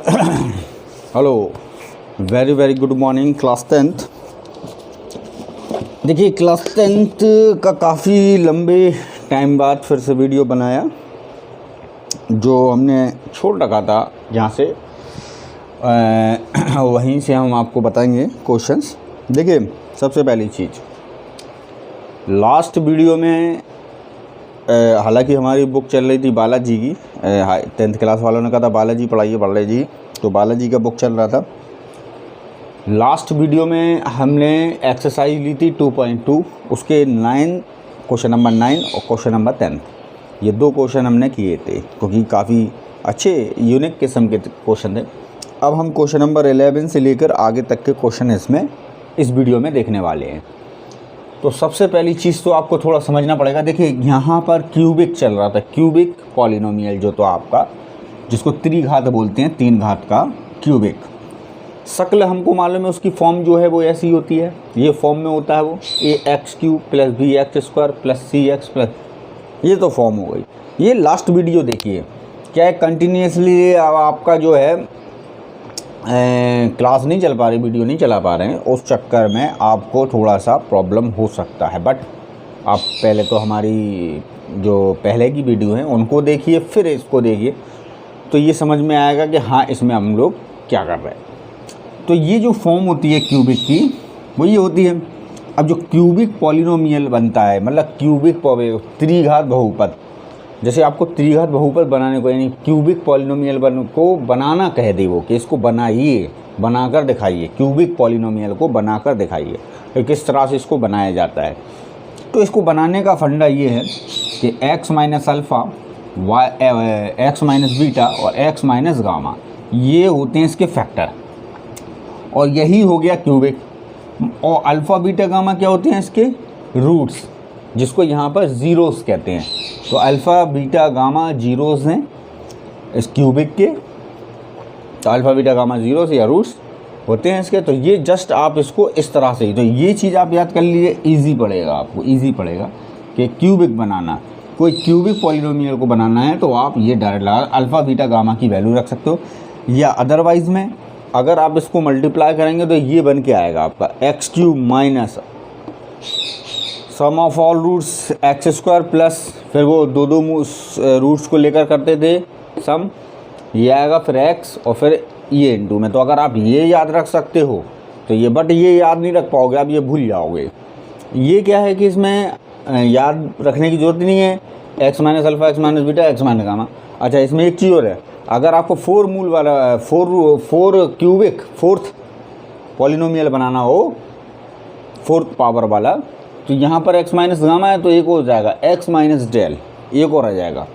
Hello, very very good morning class 10th। देखिए class 10th का काफ़ी लंबे टाइम बाद फिर से वीडियो बनाया, जो हमने छोड़ रखा था जहाँ से वहीं से हम आपको बताएंगे क्वेश्चंस। देखिए सबसे पहली चीज़, लास्ट वीडियो में हालांकि हमारी बुक चल रही थी बालाजी की, 10th क्लास वालों ने कहा था बालाजी पढ़ाइए बालाजी, तो बालाजी का बुक चल रहा था। लास्ट वीडियो में हमने एक्सरसाइज ली थी 2.2, उसके 9 क्वेश्चन नंबर 9 और क्वेश्चन नंबर 10, ये 2 क्वेश्चन हमने किए थे क्योंकि काफ़ी अच्छे यूनिक किस्म के क्वेश्चन थे। अब हम क्वेश्चन नंबर 11 से लेकर आगे तक के क्वेश्चन इसमें इस वीडियो में देखने वाले हैं। तो सबसे पहली चीज़ तो आपको थोड़ा समझना पड़ेगा। देखिए यहाँ पर क्यूबिक चल रहा था, क्यूबिक पॉलिनोमियल जो तो आपका, जिसको त्रिघात बोलते हैं, 3 घात का क्यूबिक। शक्ल हमको मालूम है, उसकी फॉर्म जो है वो ऐसी होती है, ये फॉर्म में होता है वो ax³ + bx² + cx प्लस, ये तो फॉर्म हो गई। ये लास्ट वीडियो देखिए क्या है, कंटिन्यूसली आपका जो है क्लास नहीं चल पा रही, वीडियो नहीं चला पा रहे हैं, उस चक्कर में आपको थोड़ा सा प्रॉब्लम हो सकता है। बट आप पहले तो हमारी जो पहले की वीडियो हैं उनको देखिए, फिर इसको देखिए, तो ये समझ में आएगा कि हाँ इसमें हम लोग क्या कर रहे हैं। तो ये जो फॉर्म होती है क्यूबिक की, वो ये होती है। अब जो क्यूबिक पॉलिनोमियल बनता है, मतलब क्यूबिक त्रिघात बहुपद, जैसे आपको त्रिघात बहुपद बनाने को, यानी क्यूबिक पॉलिनोमियल को बनाना कह दे वो, कि इसको बनाइए, बनाकर दिखाइए, क्यूबिक पॉलिनोमियल को बनाकर दिखाइए कि किस तरह से इसको बनाया जाता है। तो इसको बनाने का फंडा ये है कि x - अल्फ़ा, x - बीटा और x - गामा, ये होते हैं इसके फैक्टर, और यही हो गया क्यूबिक। और अल्फ़ा बीटा गामा क्या होते हैं इसके रूट्स, जिसको यहाँ पर ज़ीरोस कहते हैं। तो अल्फ़ा बीटा गामा ज़ीरोस हैं इस क्यूबिक के, तो अल्फ़ा बीटा गामा ज़ीरोस या रूट्स होते हैं इसके। तो ये जस्ट आप इसको इस तरह से ही, तो ये चीज़ आप याद कर लीजिए, ईजी पड़ेगा आपको, ईजी पड़ेगा कि क्यूबिक बनाना, कोई क्यूबिक पॉलिनोमियल को बनाना है तो आप ये डायरेक्ट लगा अल्फ़ा बीटा गामा की वैल्यू रख सकते हो। या अदरवाइज़ में अगर आप इसको मल्टीप्लाई करेंगे तो ये बन के आएगा आपका x³ minus sum of all roots x² plus, फिर वो दो रूट्स को लेकर करते थे सम, ये आएगा फिर x और फिर ये इनटू में। तो अगर आप ये याद रख सकते हो तो ये, बट ये याद नहीं रख पाओगे, आप ये भूल जाओगे। ये क्या है कि इसमें याद रखने की ज़रूरत नहीं है, x - alpha, x - beta, x - gamma. अच्छा, इसमें एक चीज़ और है, अगर आपको 4 मूल वाला 4 क्यूबिक 4th पॉलिनोमियल बनाना हो, 4th पावर वाला, तो यहाँ पर x - गामा है तो एक हो जाएगा x - डेल, एक और आ जाएगा।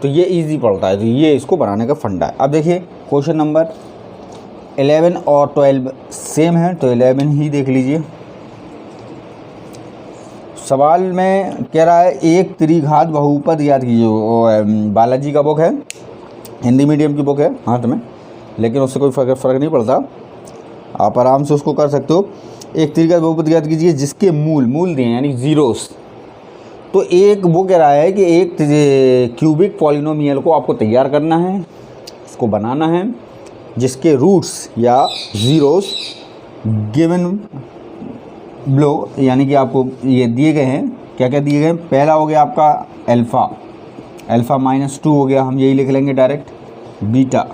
तो ये इजी पड़ता है, तो ये इसको बनाने का फंडा है। अब देखिए क्वेश्चन नंबर 11 और 12 सेम है, तो 11 ही देख लीजिए। सवाल में कह रहा है एक त्रिघात बहुपद याद कीजिए, वो बालाजी का बुक है, हिंदी मीडियम की बुक है हाथ में, लेकिन उससे कोई फ़र्क नहीं पड़ता, आप आराम से उसको कर सकते हो। एक त्रिघात बहुपद याद कीजिए जिसके मूल दिए यानी ज़ीरोस। तो एक वो कह रहा है कि एक क्यूबिक पॉलिनोमियल को आपको तैयार करना है, उसको बनाना है, जिसके रूट्स या ज़ीरोस गिवन बिलो, यानी कि आपको ये दिए गए हैं। क्या क्या दिए गए हैं? पहला हो गया आपका अल्फ़ा -2 हो गया, हम यही लिख लेंगे डायरेक्ट, बीटा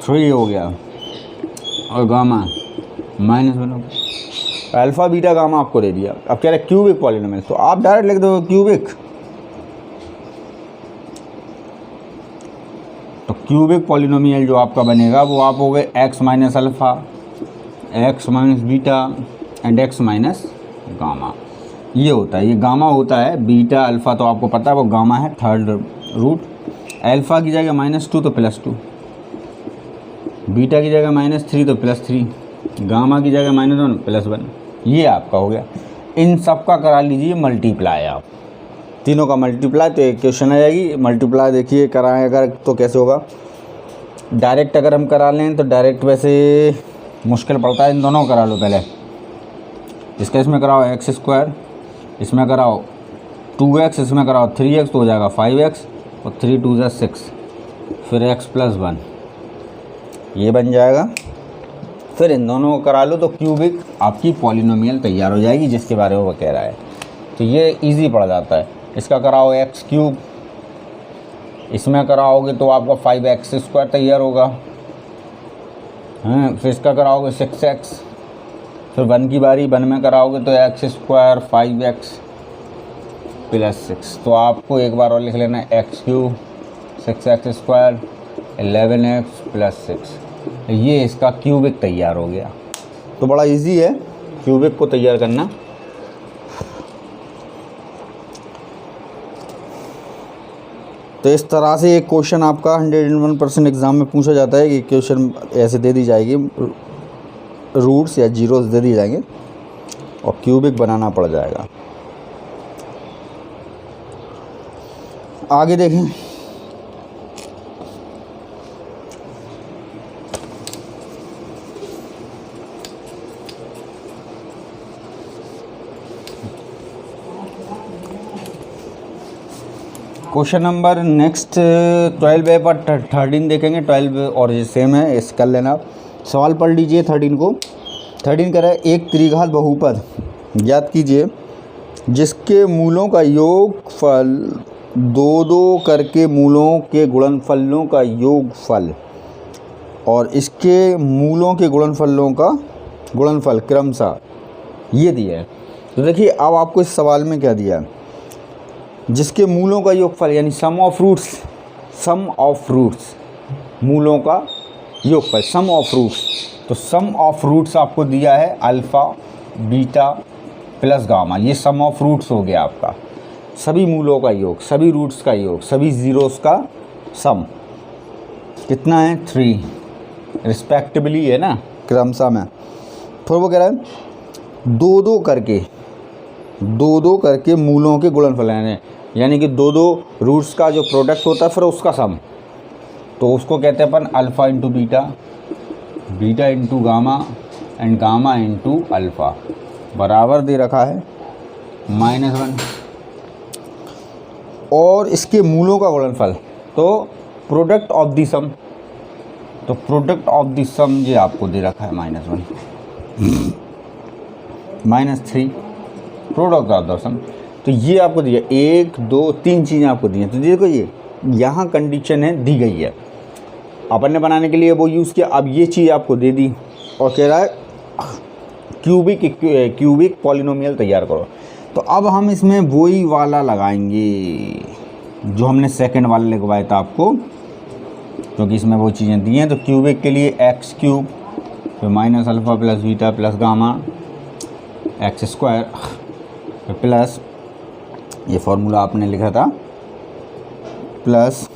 3 हो गया, और गामा -1। अल्फ़ा बीटा गामा आपको दे दिया। अब कह रहे हैं क्यूबिक पॉलिनोमियल, तो आप डायरेक्ट लिख दो क्यूबिक। तो क्यूबिक पॉलिनोमियल जो आपका बनेगा वो आप हो गए x - alpha, x - beta and x - gamma. ये होता है, ये गामा होता है, बीटा अल्फ़ा तो आपको पता है वो गामा है, 3rd रूट। अल्फ़ा की जगह -2 तो +2, बीटा की जगह -3 तो +3, गामा की जगह -1 +1। ये आपका हो गया। इन सब का करा लीजिए मल्टीप्लाई, आप तीनों का मल्टीप्लाई, तो एक क्वेश्चन आ जाएगी। मल्टीप्लाई देखिए कराएं अगर तो कैसे होगा, डायरेक्ट अगर हम करा लें तो डायरेक्ट वैसे मुश्किल पड़ता है, इन दोनों करा लो पहले। इसका इसमें कराओ x², इसमें कराओ 2x, इसमें कराओ 3x, तो हो जाएगा 5x, और 3 × 2 = 6, फिर x + 1, ये बन जाएगा। फिर इन दोनों को करा लो तो क्यूबिक आपकी पॉलिनोमियल तैयार हो जाएगी, जिसके बारे में वो कह रहा है। तो ये इजी पड़ जाता है। इसका कराओ एक्स क्यूब, इसमें कराओगे तो आपका 5x² तैयार होगा। हाँ, फिर इसका कराओगे 6x, फिर 1 की बारी 1 में कराओगे तो x² 5x + 6। तो आपको एक बार और लिख लेना है x³ 6x² 11x + 6। ये इसका क्यूबिक तैयार हो गया। तो बड़ा इजी है क्यूबिक को तैयार करना। तो इस तरह से एक क्वेश्चन आपका 101% एग्ज़ाम में पूछा जाता है कि क्वेश्चन ऐसे दे दी जाएगी, रूट्स या जीरोस दे दी जाएंगे और क्यूबिक बनाना पड़ जाएगा। आगे देखें। क्वेश्चन नंबर नेक्स्ट 12 है, पर 13 देखेंगे। 12 और ये सेम है, इस कर लेना। सवाल पढ़ लीजिए 13 को। 13 कह रहा है एक त्रिघात बहुपद ज्ञात कीजिए जिसके मूलों का योगफल 2-2 करके मूलों के गुणनफलों का योगफल और इसके मूलों के गुणनफलों का गुणनफल क्रमशः ये दिया है। तो देखिए अब आपको इस सवाल में क्या दिया है, जिसके मूलों का योगफल यानी सम ऑफ रूट्स मूलों का योगफल, सम ऑफ रूट्स। तो सम ऑफ रूट्स आपको दिया है अल्फ़ा बीटा प्लस गामा। ये सम ऑफ रूट्स हो गया आपका, सभी मूलों का योग, सभी रूट्स का योग, सभी ज़ीरोस का सम कितना है 3 रिस्पेक्टिवली है ना, क्रमशः में। फिर वो कह रहा है 2-2 करके मूलों के गुणनफल यानी कि 2-2 रूट्स का जो प्रोडक्ट होता है फिर उसका सम। तो उसको कहते हैं अपन alpha into beta, beta into gamma and gamma into alpha बराबर दे रखा है -1। और इसके मूलों का गुणनफल तो प्रोडक्ट ऑफ द सम, तो प्रोडक्ट ऑफ द सम ये आपको दे रखा है -1 -3 प्रोडक्ट ऑफ द सम। तो ये आपको दिया 1 2 3 चीज़ें आपको दी हैं। तो देखो ये यहाँ कंडीशन है दी गई है, अपन ने बनाने के लिए वो यूज़ किया। अब ये चीज़ आपको दे दी और कह रहा है क्यूबिक पॉलिनोमियल तैयार करो। तो अब हम इसमें वही वाला लगाएंगे जो हमने सेकंड वाला लिखवाया था आपको, क्योंकि इसमें वो चीज़ें दी हैं। तो क्यूबिक के लिए x³ फिर -alpha + beta + gamma x² plus ये फार्मूला आपने लिखा था प्लस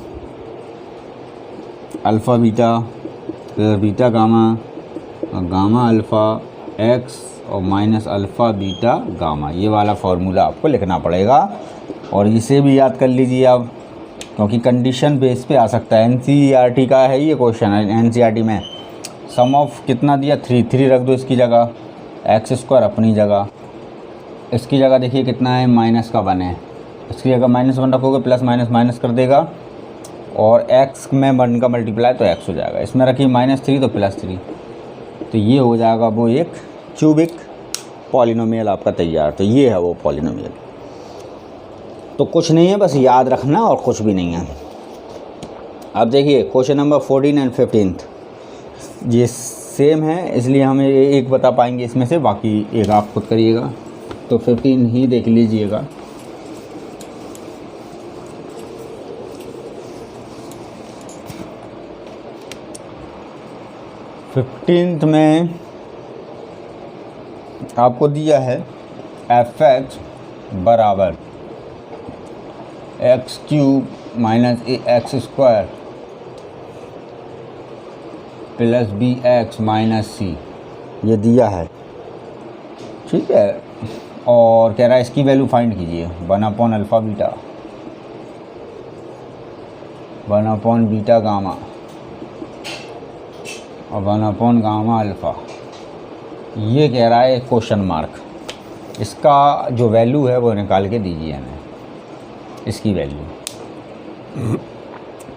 अल्फ़ा बीटा फिर बीटा गामा और गामा अल्फ़ा x और -अल्फ़ा बीटा गामा, ये वाला फार्मूला आपको लिखना पड़ेगा। और इसे भी याद कर लीजिए आप, क्योंकि कंडीशन बेस पे आ सकता है। NCERT का है ये क्वेश्चन है। NCERT में सम ऑफ कितना दिया 3 रख दो इसकी जगह, x² अपनी जगह, इसकी जगह देखिए कितना है -1 है, इसकी जगह -1 रखोगे प्लस माइनस कर देगा और x में 1 का मल्टीप्लाई तो x हो जाएगा, इसमें रखिए -3 तो +3। तो ये हो जाएगा वो एक क्यूबिक पॉलिनोमियल आपका तैयार। तो ये है वो पॉलिनोमियल। तो कुछ नहीं है, बस याद रखना और कुछ भी नहीं है। अब देखिए क्वेश्चन नंबर 14 एंड 15 ये सेम है, इसलिए हम एक बता पाएंगे इसमें से, बाकी एक आप खुद करिएगा। तो 15 ही देख लीजिएगा। फिफ्टींथ में आपको दिया है fx बराबर x³ - ax² plus bx - c, ये दिया है, ठीक है। और कह रहा है इसकी वैल्यू फाइंड कीजिए 1/अल्फ़ा बीटा 1/बीटा गामा और 1/गामा अल्फ़ा। ये कह रहा है क्वेश्चन मार्क, इसका जो वैल्यू है वो निकाल के दीजिए हमें, इसकी वैल्यू,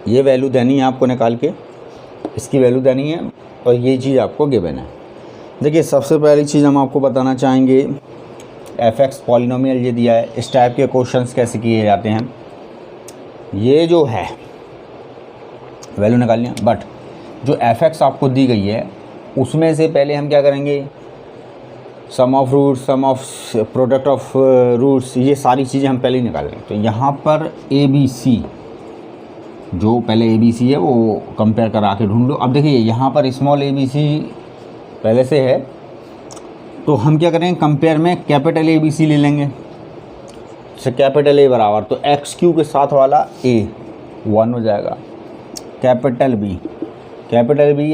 ये वैल्यू देनी है आपको निकाल के। इसकी वैल्यू देनी है और ये चीज़ आपको गिवन है। देखिए सबसे पहली चीज़ हम आपको बताना चाहेंगे, fx पॉलिनोमियल ये दिया है, इस टाइप के क्वेश्चंस कैसे किए जाते हैं। ये जो है वैल्यू निकालनी है, बट जो fx आपको दी गई है उसमें से पहले हम क्या करेंगे, sum of roots, sum of product of roots, ये सारी चीज़ें हम पहले ही निकाल लेंगे। तो यहाँ पर ABC, जो पहले ABC है वो कंपेयर करा के ढूंढ लो। अब देखिए यहाँ पर स्मॉल ABC पहले से है, तो हम क्या करेंगे, कंपेयर में कैपिटल ABC ले लेंगे। जैसे कैपिटल A बराबर, तो XQ के साथ वाला A 1 हो जाएगा, कैपिटल B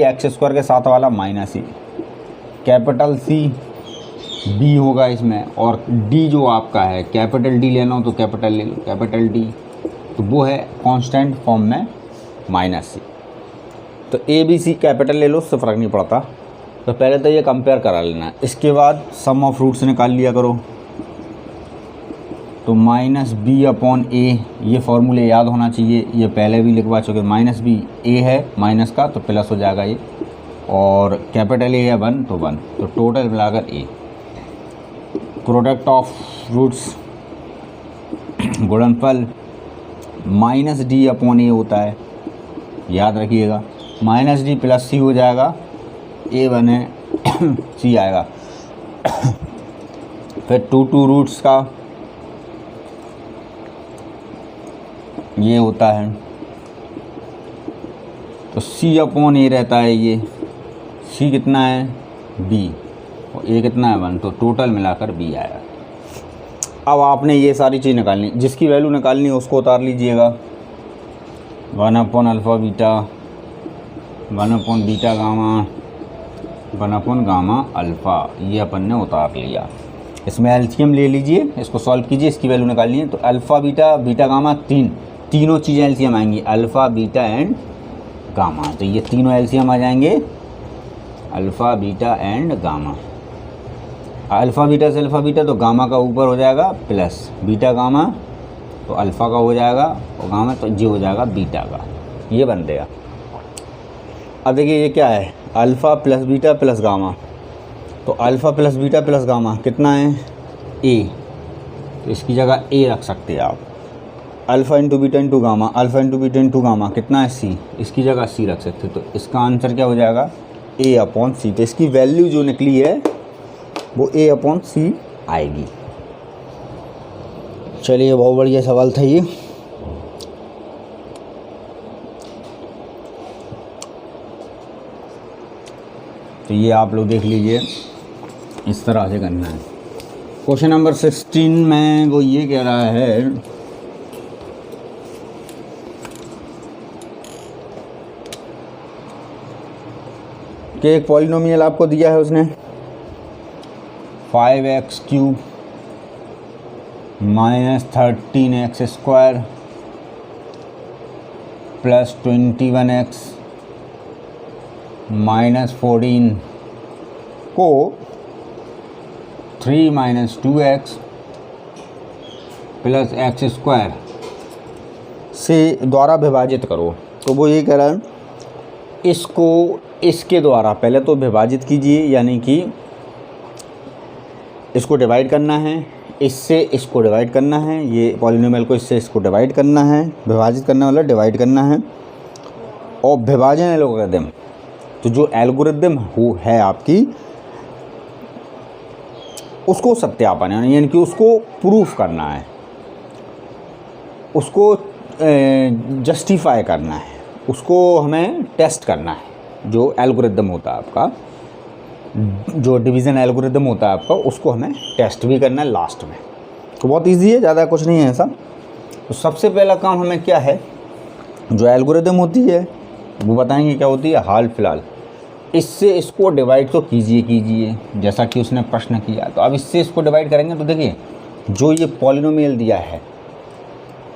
एक्स स्क्वायर के साथ वाला -E, कैपिटल C B होगा इसमें, और D जो आपका है कैपिटल D लेना हो तो कैपिटल ले लो, कैपिटल D, तो वो है कांस्टेंट फॉर्म में -C। तो ABC कैपिटल ले लो, उससे फ़र्क नहीं पड़ता। तो पहले तो ये कंपेयर करा लेना है, इसके बाद सम ऑफ रूट्स निकाल लिया करो। तो -B/A, ये फॉर्मूले याद होना चाहिए, ये पहले भी लिखवा चुके। -B A है माइनस का, तो प्लस हो जाएगा ये, और कैपिटल A है 1 तो 1, तो टोटल मिलाकर A। प्रोडक्ट ऑफ रूट्स गुणनफल -D/A होता है, याद रखिएगा। -D + C हो जाएगा, A बने C आएगा। फिर 2 रूट्स का ये होता है, तो C/A रहता है। ये C कितना है B, और A कितना है 1, तो टोटल मिलाकर B आएगा। अब आपने ये सारी चीज़ निकालनी, जिसकी वैल्यू निकालनी है उसको उतार लीजिएगा। 1/α बीटा, 1/बीटा गामा, 1/गामा अल्फ़ा, ये अपन ने उतार लिया। इसमें एलसीएम ले लीजिए, इसको सॉल्व कीजिए, इसकी वैल्यू निकालनी है। तो अल्फ़ा बीटा, बीटा गामा, तीनों चीज़ें एलसीएम आएंगी, अल्फ़ा बीटा एंड गामा। तो ये तीनों एलसीएम आ जाएंगे, alpha beta and gamma. Alpha beta से अल्फ़ा बीटा, तो गामा का ऊपर हो जाएगा प्लस बीटा गामा, तो अल्फ़ा का हो जाएगा, और गामा तो जी हो जाएगा बीटा का, ये बन देगा। अब देखिए ये क्या है, alpha plus beta plus gamma, तो alpha plus beta plus gamma कितना है A, तो इसकी जगह A रख सकते हैं आप। Alpha into beta into gamma, alpha into beta into gamma कितना है C, इसकी जगह C रख सकते, तो इसका आंसर क्या हो जाएगा A/C। तो इसकी वैल्यू जो निकली है वो A/C आएगी। चलिए बहुत बढ़िया सवाल था ये। तो ये आप लोग देख लीजिए, इस तरह से करना है। क्वेश्चन नंबर 16 में वो ये कह रहा है कि एक पॉलिनोमियल आपको दिया है उसने 5x³ -13x² + 21x -14 को 3 - 2x + x² से द्वारा विभाजित करो। तो वो ये कह रहा है, इसको इसके द्वारा पहले तो विभाजित कीजिए, यानी कि इसको डिवाइड करना है, इससे इसको डिवाइड करना है, ये पॉलिनोमियल को इससे इसको डिवाइड करना है, विभाजित करना वाला डिवाइड करना है। और विभाजन एल्गोरिदम, तो जो एल्गोरिदम है आपकी, उसको सत्यापन है, यानी कि उसको प्रूफ करना है, उसको जस्टिफाई करना है, उसको हमें टेस्ट करना है। जो एल्गोरिदम होता है आपका, जो डिवीज़न एल्गोरिदम होता है आपका, उसको हमें टेस्ट भी करना है लास्ट में। तो बहुत इजी है, ज़्यादा कुछ नहीं है ऐसा। तो सबसे पहला काम हमें क्या है, जो एल्गोरिदम होती है वो बताएंगे क्या होती है, हाल फिलहाल इससे इसको डिवाइड तो कीजिए, जैसा कि उसने प्रश्न किया। तो अब इससे इसको डिवाइड करेंगे, तो देखिए जो ये पॉलिनोमियल दिया है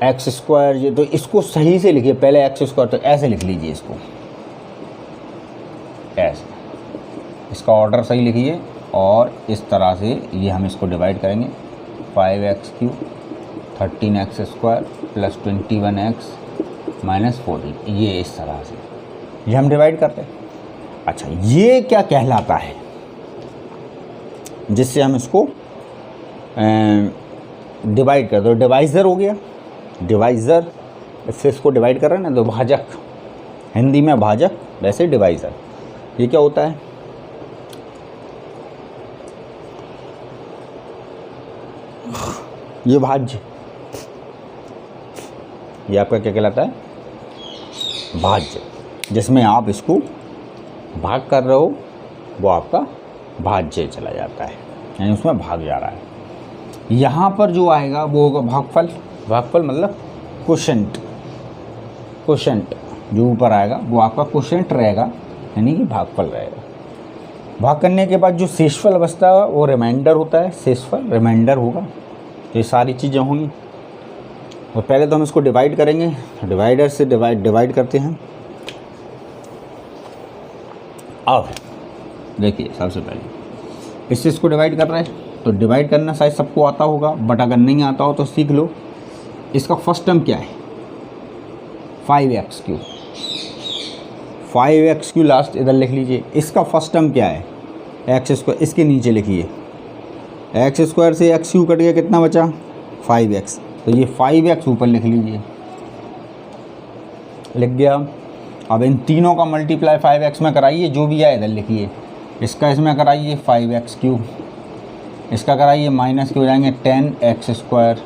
x², ये तो इसको सही से लिखिए, पहले x², तो ऐसे लिख लीजिए इसको, ऐसे इसका ऑर्डर सही लिखिए, और इस तरह से ये हम इसको डिवाइड करेंगे। 5x³ 13x² + 21x - 14, ये इस तरह से। ये हम डिवाइड करते हैं। अच्छा, ये क्या कहलाता है जिससे हम इसको डिवाइड कर दो? डिवाइज़र हो गया, डिवाइज़र, इससे इसको डिवाइड कर रहे हैं ना, तो भाजक, हिंदी में भाजक, वैसे डिवाइज़र। ये क्या होता है? ये भाज्य, ये आपका क्या कहलाता है? भाज्य। जिसमें आप इसको भाग कर रहे हो वो आपका भाज्य चला जाता है, यानी उसमें भाग जा रहा है। यहाँ पर जो आएगा वो होगा भागफल। भागफल मतलब क्वोशेंट, क्वोशेंट जो ऊपर आएगा वो आपका क्वोशेंट रहेगा, यानी कि भागफल रहेगा। भाग करने के बाद जो शेषफल बचता है वो रिमाइंडर होता है, शेषफल रिमाइंडर होगा। तो ये सारी चीज़ें होंगी। और पहले तो हम इसको डिवाइड करेंगे, डिवाइडर से डिवाइड करते हैं। अब देखिए, सबसे पहले इससे इसको डिवाइड कर रहे हैं, तो डिवाइड करना शायद सबको आता होगा, बट अगर नहीं आता हो तो सीख लो। इसका फर्स्ट टर्म क्या है? 5x3। 5x3 लास्ट इधर लिख लीजिए। इसका फर्स्ट टर्म क्या है? x²। इसके नीचे लिखिए, x² से x³ कट गया, कितना बचा? 5x। तो ये 5x ऊपर लिख लीजिए, लिख गया। अब इन तीनों का मल्टीप्लाई 5x में कराइए, जो भी आए इधर लिखिए। इसका इसमें कराइए 5x³, इसका कराइए माइनस के हो जाएंगे 10x²,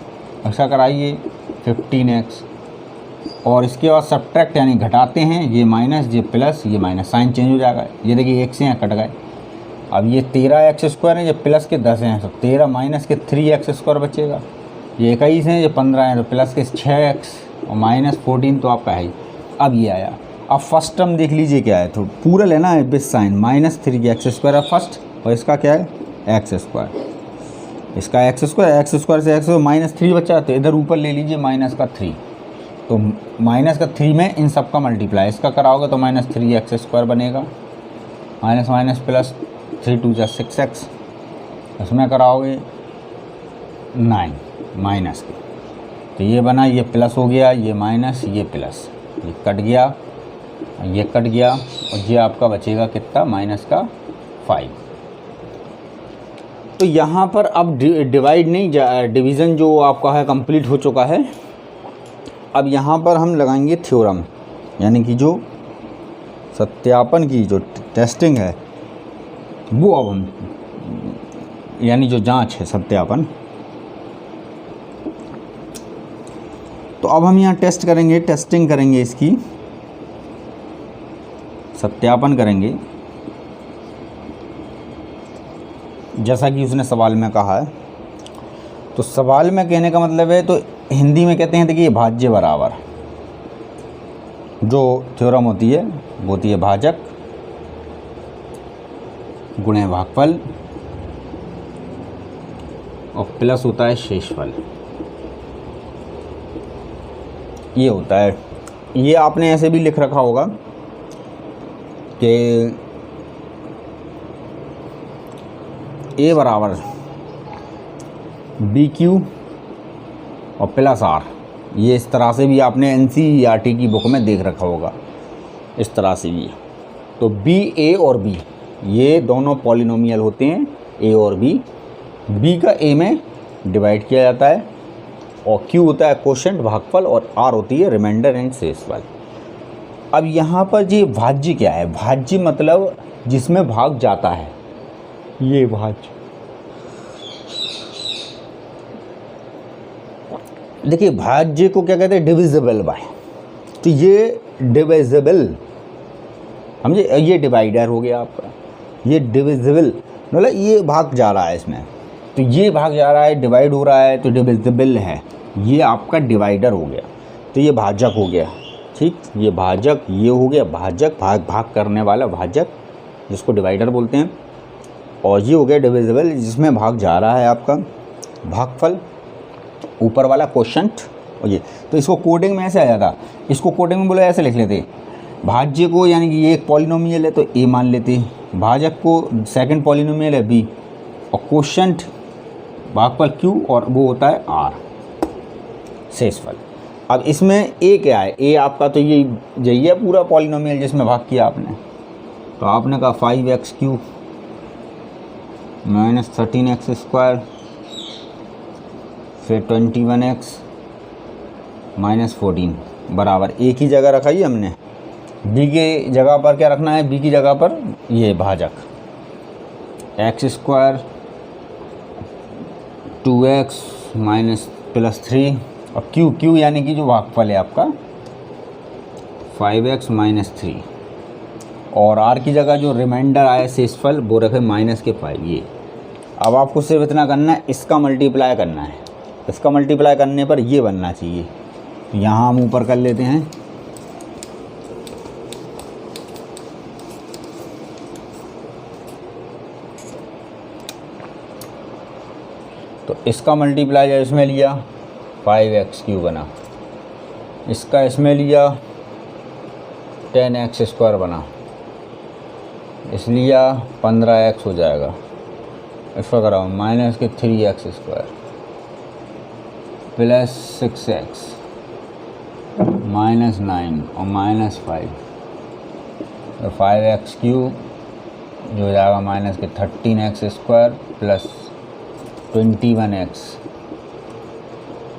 इसका कराइए 15x, और इसके बाद सब्ट्रैक्ट यानी घटाते हैं, ये माइनस ये प्लस, ये माइनस, साइन चेंज हो जाएगा। ये देखिए 1 से यहाँ कट गए। अब ये 13x² है, ये प्लस के 10 हैं, तो 13 माइनस के 3x² बचेगा। ये 21 हैं, ये 15 हैं, तो प्लस के 6x और माइनस 14 तो आपका है ही। अब ये आया। अब फर्स्ट टर्म देख लीजिए क्या है, तो पूरा लेना है विद साइन, माइनस 3x² है फर्स्ट, और इसका क्या है? x²। इसका x² से x माइनस 3 बचा, तो इधर ऊपर ले लीजिए माइनस का 3, तो माइनस का 3 में इन सब का मल्टीप्लाई, इसका कराओगे तो माइनस 3x² बनेगा, माइनस माइनस प्लस 3 2 जा 6x, इसमें कराओगे 9 माइनस के, तो ये बना, ये प्लस हो गया, ये माइनस, ये प्लस, ये कट गया, ये कट गया, और ये आपका बचेगा कितना? माइनस का 5। तो यहाँ पर अब डिवाइड नहीं, डिवीज़न जो आपका है कंप्लीट हो चुका है। अब यहाँ पर हम लगाएंगे थ्योरम, यानी कि जो सत्यापन की जो टेस्टिंग है वो अब हम, यानी जो जांच है, सत्यापन। तो अब हम यहाँ टेस्ट करेंगे, टेस्टिंग करेंगे, इसकी सत्यापन करेंगे, जैसा कि उसने सवाल में कहा है। तो सवाल में कहने का मतलब है, तो हिंदी में कहते हैं, देखिए भाज्य बराबर, जो थ्योरम होती है वो होती है भाजक गुणे भागफल, और प्लस होता है शेषफल। ये होता है। ये आपने ऐसे भी लिख रखा होगा कि A बराबर BQ और प्लस R। ये इस तरह से भी आपने NCERT की बुक में देख रखा होगा, इस तरह से भी। तो B, A और B ये दोनों पॉलिनोमियल होते हैं, A और B। B का A में डिवाइड किया जाता है, और Q होता है क्वोशेंट भागफल, और R होती है रिमाइंडर एंड शेषफल। अब यहाँ पर ये भाज्य क्या है? भाज्य मतलब जिसमें भाग जाता है, ये भाज्य। देखिए भाज्य को क्या कहते हैं? Divisible by. तो ये डिविजिबल, समझे? ये डिवाइडर हो गया आपका, ये डिविजिबल मतलब ये भाग जा रहा है इसमें, तो ये भाग जा रहा है, डिवाइड हो रहा है, तो डिविजिबल है, ये आपका डिवाइडर हो गया। तो ये भाजक हो गया, ठीक, ये भाजक, ये हो गया भाजक, भाग करने वाला भाजक, जिसको डिवाइडर बोलते हैं। और ये हो गया डिविजिबल, जिसमें भाग जा रहा है आपका भागफल, ऊपर वाला क्वोशेंट। और ये तो इसको कोडिंग में ऐसे आ जाता, इसको कोडिंग में बोले ऐसे लिख लेते, भाज्य को यानी कि ये एक पॉलिनोमियल है तो A मान लेते, भाजक को सेकंड पॉलिनोमियल है B, और क्वोशेंट भागफल Q, और वो होता है R, शेषफल। अब इसमें ए क्या है, ए आपका तो यही है पूरा पॉलिनोमियल जिसमें भाग किया आपने। तो आपने कहा 5x³ माइनस 13x² फिर 21x माइनस 14 बराबर ए की जगह रखाई हमने, बी की जगह पर क्या रखना है, बी की जगह पर ये भाजक x² 2x माइनस प्लस 3 और क्यू यानी कि जो भागफल है आपका 5x माइनस 3 और आर की जगह जो रिमाइंडर आया शेषफल वो रखे -5 ये। अब आपको सिर्फ इतना करना है, इसका मल्टीप्लाई करना है, इसका मल्टीप्लाई करने पर ये बनना चाहिए। तो यहाँ हम ऊपर कर लेते हैं, तो इसका मल्टीप्लाई जब इसमें लिया 5x³ बना, इसका इसमें लिया 10x² बना, इसलिए 15x हो जाएगा। इसका कराओ माइनस के 3x² प्लस 6x माइनस 9 और माइनस 5 तो 5x³ जो हो जाएगा माइनस के 13x² प्लस 21x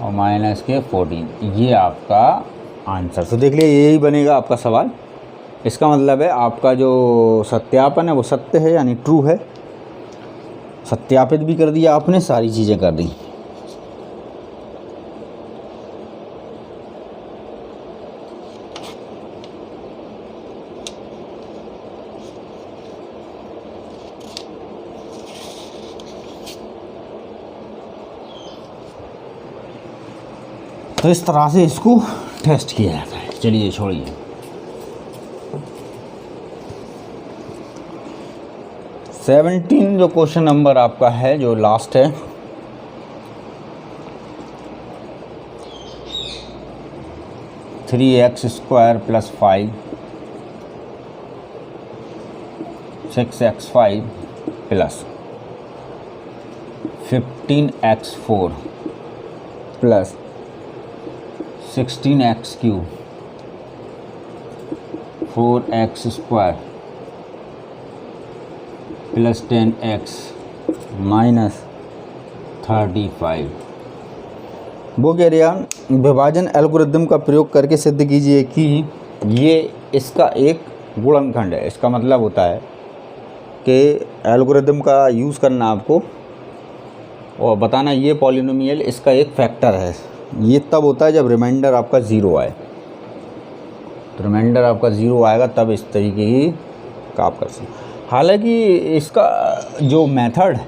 और माइनस के 14। ये आपका आंसर। तो देख लिया यही बनेगा आपका सवाल। इसका मतलब है आपका जो सत्यापन है वो सत्य है यानी ट्रू है। सत्यापित भी कर दिया आपने, सारी चीज़ें कर दी। तो इस तरह से इसको टेस्ट किया जाता है। चलिए छोड़िए। सेवनटीन जो क्वेश्चन नंबर आपका है जो लास्ट है, three x square plus 5 6x5 plus 15x4 plus 16x³ 4x² plus 10x minus 35। वो कह रहा विभाजन एल्गोरिदम का प्रयोग करके सिद्ध कीजिए कि ये इसका एक गुणनखंड है। इसका मतलब होता है कि एल्गोरिदम का यूज़ करना आपको और बताना ये पॉलिनोमियल इसका एक फैक्टर है। ये तब होता है जब रिमाइंडर आपका ज़ीरो आए। तो रिमाइंडर आपका ज़ीरो आएगा तब इस तरीके की काम कर सकते। हालांकि इसका जो मेथड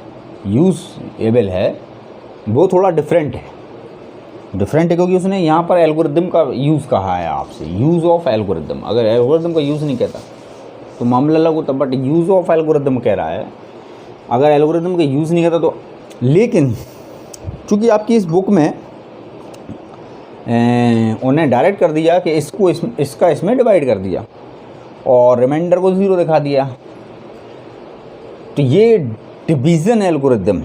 यूज़ेबल है वो थोड़ा डिफरेंट है। क्योंकि उसने यहाँ पर एल्गोरिदम का यूज़ कहा है आपसे, यूज़ ऑफ एल्गोरिदम। अगर एल्गोरिदम का यूज़ नहीं कहता तो मामला अलग होता, बट यूज़ ऑफ एल्गोरिदम कह रहा है। अगर एल्गोरिदम का यूज़ नहीं करता तो, लेकिन चूँकि आपकी इस बुक में उन्हें डायरेक्ट कर दिया कि इसका इसमें डिवाइड कर दिया और रिमाइंडर को ज़ीरो दिखा दिया, तो ये डिवीज़न एल्गोरिदम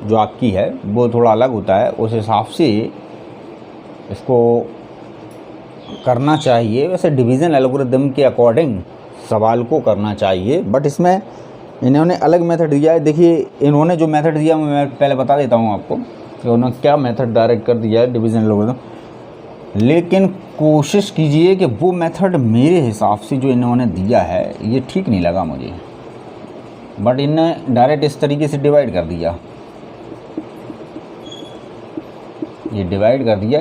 जो आपकी है वो थोड़ा अलग होता है। उस हिसाब से इसको करना चाहिए। वैसे डिवीज़न एल्गोरिदम के अकॉर्डिंग सवाल को करना चाहिए, बट इसमें इन्होंने अलग मेथड दिया है। देखिए इन्होंने जो मेथड दिया मैं पहले बता देता हूँ आपको कि उन्होंने क्या मेथड डायरेक्ट कर दिया है डिवीज़न एल्गोरिदम। लेकिन कोशिश कीजिए कि वो मेथड मेरे हिसाब से जो इन्होंने दिया है ये ठीक नहीं लगा मुझे, बट इन्होंने डायरेक्ट इस तरीके से डिवाइड कर दिया।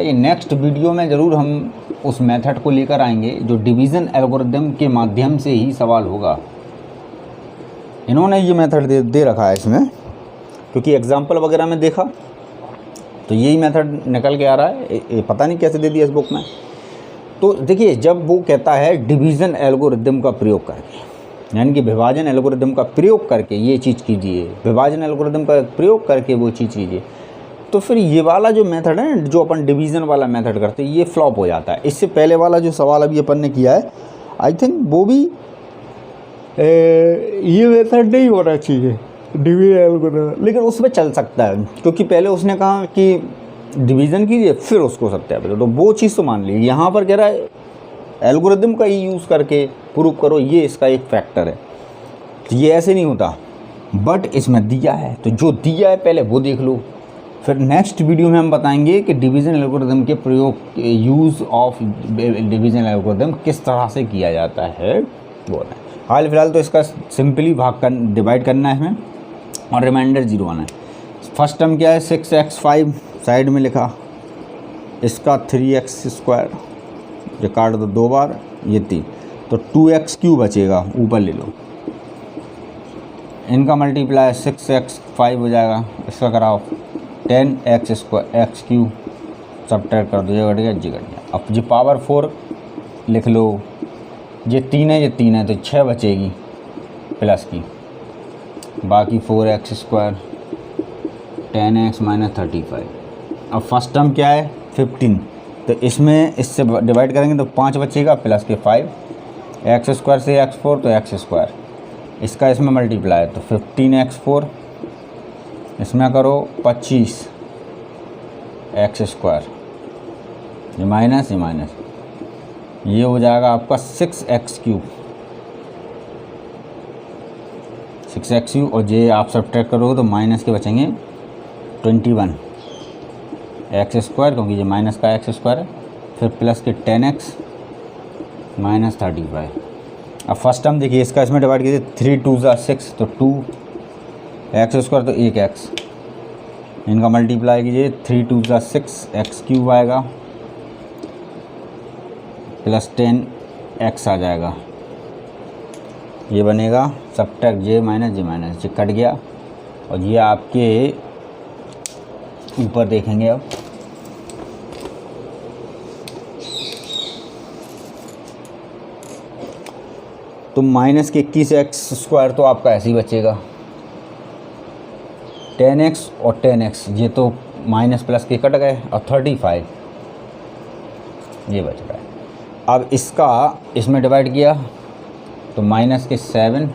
ये नेक्स्ट वीडियो में ज़रूर हम उस मेथड को लेकर आएंगे जो डिवीज़न एल्गोरिदम के माध्यम से ही सवाल होगा। इन्होंने ये मेथड दे रखा है इसमें, क्योंकि एग्जाम्पल वगैरह में देखा तो यही मेथड निकल के आ रहा है। ये पता नहीं कैसे दे दिया इस बुक में। तो देखिए जब वो कहता है डिवीज़न एल्गोरिदम का प्रयोग करके, यानी कि विभाजन एल्गोरिदम का प्रयोग करके ये चीज़ कीजिए, विभाजन एल्गोरिदम का प्रयोग करके वो चीज़ कीजिए, तो फिर ये वाला जो मेथड है जो अपन डिवीज़न वाला मेथड करते हैं ये फ्लॉप हो जाता है। इससे पहले वाला जो सवाल अभी अपन ने किया है आई थिंक वो भी ये मेथड नहीं होना चाहिए डिवीज़न एल्गोरिदम, लेकिन उसमें चल सकता है। क्योंकि पहले उसने कहा कि डिवीज़न कीजिए फिर उसको सत्यापित करो, तो वो चीज़ तो मान लीजिए। यहाँ पर कह रहा है एल्गोरिदम का ही यूज़ करके प्रूव करो, ये इसका एक फैक्टर है। तो ये ऐसे नहीं होता, बट इसमें दिया है, तो जो दिया है पहले वो देख लो, फिर नेक्स्ट वीडियो में हम बताएंगे कि डिवीज़न एल्गोरिदम के प्रयोग, यूज़ ऑफ डिवीज़न एल्गोरिदम किस तरह से किया जाता है वो है। हाल फिलहाल तो इसका सिंपली डिवाइड करना है हमें और रिमाइंडर 0 आना है। फर्स्ट टर्म क्या है 6x5 साइड में लिखा, इसका 3x², जो काट दो 2 बार, ये 3, तो 2x³ बचेगा, ऊपर ले लो। इनका मल्टीप्लाई 6x5 हो जाएगा, इसका कराओ 10x² सब्ट्रैक्ट कर दो, ये घट गया, जी घट गया। अब जो पावर 4 लिख लो, ये 3 है, ये 3 है, तो 6 बचेगी प्लस की, बाकी 4x², 10x - 35। अब फर्स्ट टर्म क्या है 15, तो इसमें इससे डिवाइड करेंगे तो 5 बचेगा प्लस के 5, x² से x4 तो x², इसका इसमें मल्टीप्लाई तो 15x4, इसमें करो 25 x², ये माइनस, ये माइनस, ये हो जाएगा आपका 6x³ 6x³ और ये आप सब्ट्रैक्ट करोगे तो माइनस के बचेंगे 21 x², क्योंकि ये माइनस का x² है, फिर प्लस के 10x - 35। अब फर्स्ट टर्म देखिए, इसका इसमें डिवाइड कीजिए, 3 2 6, तो 2x² तो 1x, इनका मल्टीप्लाई कीजिए, 3 2 6 x³ आएगा प्लस 10x आ जाएगा, ये बनेगा सब्ट्रैक्ट जे माइनस, ये कट गया, और ये आपके ऊपर देखेंगे अब, तो माइनस के 21x² तो आपका ऐसे ही बचेगा, 10x और 10x, ये तो माइनस प्लस के कट गए, और 35 ये बच रहा है। अब इसका इसमें डिवाइड किया तो माइनस के 7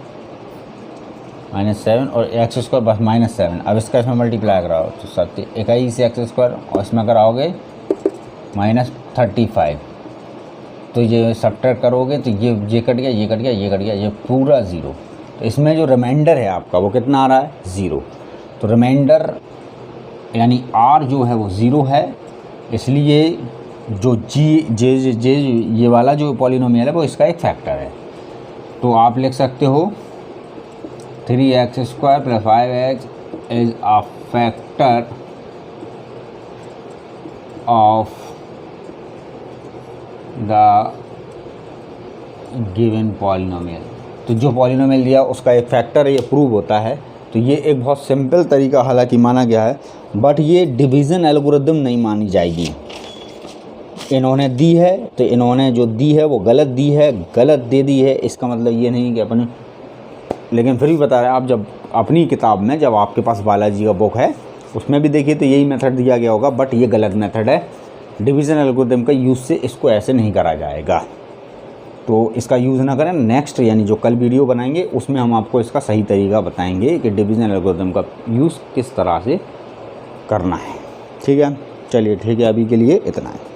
और x² बस -7। अब इसका इसमें मल्टीप्लाई कराओ तो 21 से x² और इसमें कराओगे -35, तो ये सब्ट्रैक्ट करोगे तो ये कट गया, ये कट गया, ये कट गया, ये पूरा 0। तो इसमें जो रिमाइंडर है आपका वो कितना आ रहा है 0, तो रिमाइंडर यानी r जो है वो 0 है, इसलिए जो जे ये वाला जो पॉलिनोमियल है वो इसका एक फैक्टर है। तो आप लिख सकते हो 3x² + 5x is a factor of the given polynomial. तो जो पॉलिनोमियल दिया उसका एक फैक्टर है, ये प्रूव होता है। तो ये एक बहुत सिंपल तरीका हालांकि माना गया है, बट ये डिवीज़न एल्गोरिदम नहीं मानी जाएगी। इन्होंने दी है तो इन्होंने जो दी है वो गलत दी है, गलत दे दी है, इसका मतलब ये नहीं कि अपने, लेकिन फिर भी बता रहे हैं, आप जब अपनी किताब में, जब आपके पास बालाजी का बुक है उसमें भी देखिए तो यही मेथड दिया गया होगा, बट ये गलत मेथड है। डिवीज़न एल्गोरिदम का यूज़ से इसको ऐसे नहीं करा जाएगा, तो इसका यूज़ ना करें। नेक्स्ट यानी जो कल वीडियो बनाएंगे उसमें हम आपको इसका सही तरीका बताएंगे कि डिवीज़न एल्गोरिदम का यूज़ किस तरह से करना है। ठीक है, चलिए ठीक है, अभी के लिए इतना है।